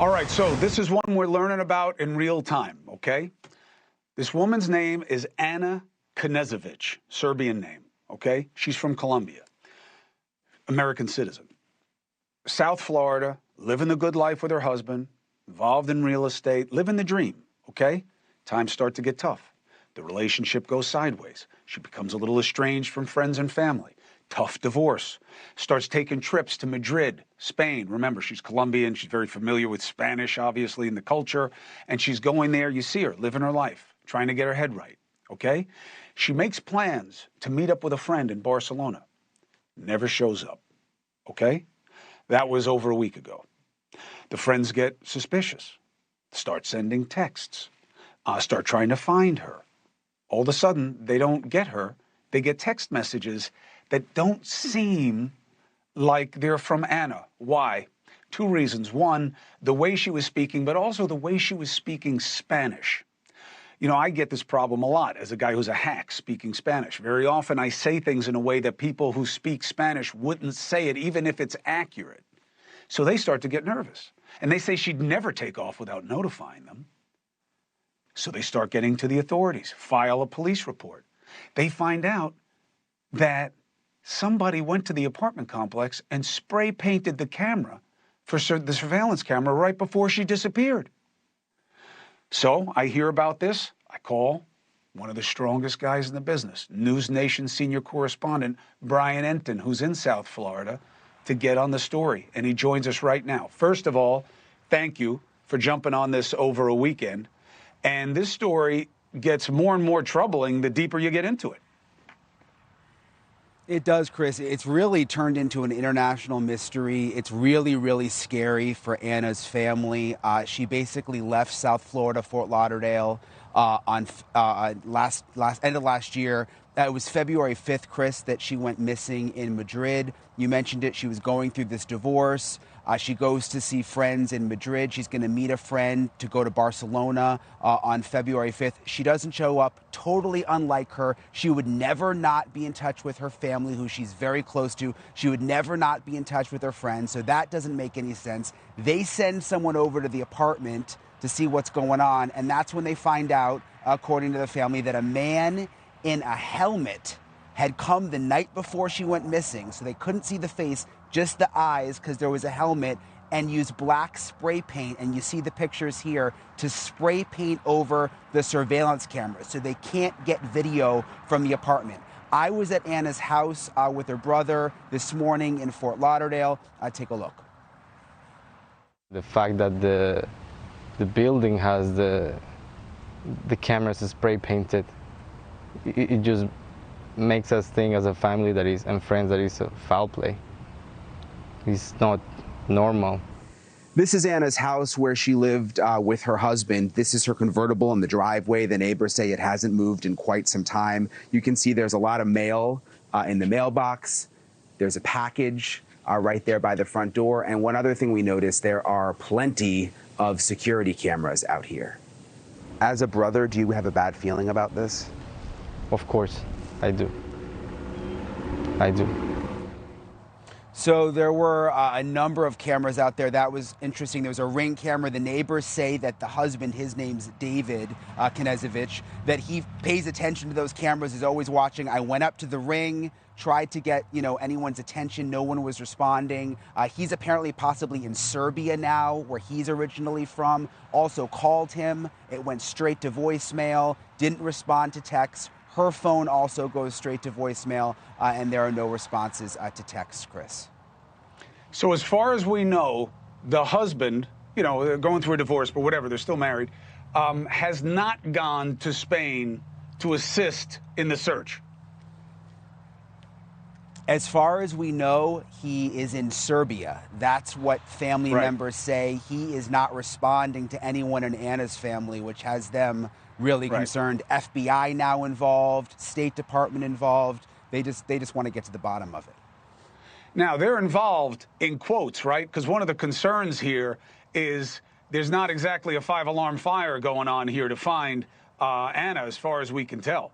All right, so this is one we're learning about in real time, okay? This woman's name is Anna Knezevich, Serbian name, okay? She's from Colombia, American citizen. South Florida, living the good life with her husband, involved in real estate, living the dream, okay? Times start to get tough. The relationship goes sideways. She becomes a little estranged from friends and family. Tough divorce. Starts taking trips to Madrid, Spain. Remember, she's Colombian. She's very familiar with Spanish, obviously, in the culture. And she's going there. You see her living her life, trying to get her head right, okay? She makes plans to meet up with a friend in Barcelona. Never shows up, okay? That was over a week ago. The friends get suspicious, start sending texts, start trying to find her. All of a sudden, they don't get her. They get text messages that don't seem like they're from Anna. Why? Two reasons. One, the way she was speaking, but also the way she was speaking Spanish. You know, I get this problem a lot as a guy who's a hack speaking Spanish. Very often I say things in a way that people who speak Spanish wouldn't say it, even if it's accurate. So they start to get nervous. And they say she'd never take off without notifying them. So they start getting to the authorities, file a police report. They find out that somebody went to the apartment complex and spray painted the camera for the surveillance camera right before she disappeared. So I hear about this. I call one of the strongest guys in the business, NewsNation senior correspondent Brian Entin, who's in South Florida, to get on the story. And he joins us right now. First of all, thank you for jumping on this over a weekend. And this story gets more and more troubling the deeper you get into it. It does, Chris. It's really turned into an international mystery. It's really, really scary for Anna's family. She basically left South Florida, Fort Lauderdale, on end of last year. It was February 5th, Chris, that she went missing in Madrid. You mentioned it. She was going through this divorce. She goes to see friends in Madrid. She's going to meet a friend to go to Barcelona on February 5th. She doesn't show up, totally unlike her. She would never not be in touch with her family, who she's very close to. She would never not be in touch with her friends, so that doesn't make any sense. They send someone over to the apartment to see what's going on, and that's when they find out, according to the family, that a man in a helmet had come the night before she went missing, so they couldn't see the face, just the eyes, because there was a helmet, and used black spray paint, and you see the pictures here, to spray paint over the surveillance cameras, so they can't get video from the apartment. I was at Anna's house with her brother this morning in Fort Lauderdale. Take a look. The fact that the building has the cameras spray painted, it just makes us think as a family that is, and friends, that is a foul play. It's not normal. This is Anna's house where she lived with her husband. This is her convertible in the driveway. The neighbors say it hasn't moved in quite some time. You can see there's a lot of mail in the mailbox. There's a package right there by the front door. And one other thing we noticed, there are plenty of security cameras out here. As a brother, do you have a bad feeling about this? Of course, I do. I do. So there were a number of cameras out there. That was interesting. There was a Ring camera. The neighbors say that the husband, his name's David Knezevich, that he pays attention to those cameras, is always watching. I went up to the Ring, tried to get, anyone's attention. No one was responding. He's apparently possibly in Serbia now, where he's originally from. Also called him. It went straight to voicemail, didn't respond to texts. Her phone also goes straight to voicemail, and there are no responses to text, Chris. So as far as we know, the husband, they're going through a divorce, but whatever, they're still married, has not gone to Spain to assist in the search. As far as we know, he is in Serbia. That's what family members say. He is not responding to anyone in Anna's family, which has them really concerned. FBI now involved, State Department involved. They just want to get to the bottom of it. Now, they're involved in quotes, right? Because one of the concerns here is there's not exactly a 5-alarm fire going on here to find Anna, as far as we can tell.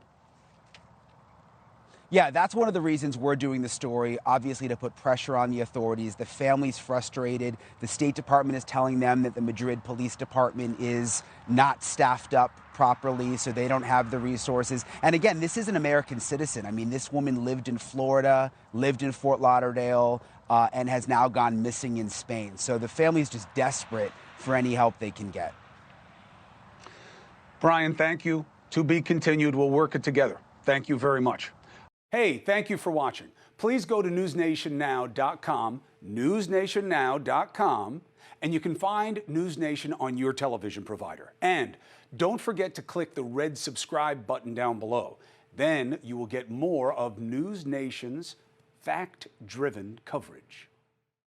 Yeah, that's one of the reasons we're doing the story, obviously to put pressure on the authorities. The family's frustrated. The State Department is telling them that the Madrid Police Department is not staffed up properly, so they don't have the resources. And again, this is an American citizen. I mean, this woman lived in Florida, lived in Fort Lauderdale, and has now gone missing in Spain. So the family's just desperate for any help they can get. Brian, thank you. To be continued. We'll work it together. Thank you very much. Hey, thank you for watching. Please go to newsnationnow.com, newsnationnow.com, and you can find NewsNation on your television provider. And don't forget to click the red subscribe button down below. Then you will get more of NewsNation's fact-driven coverage.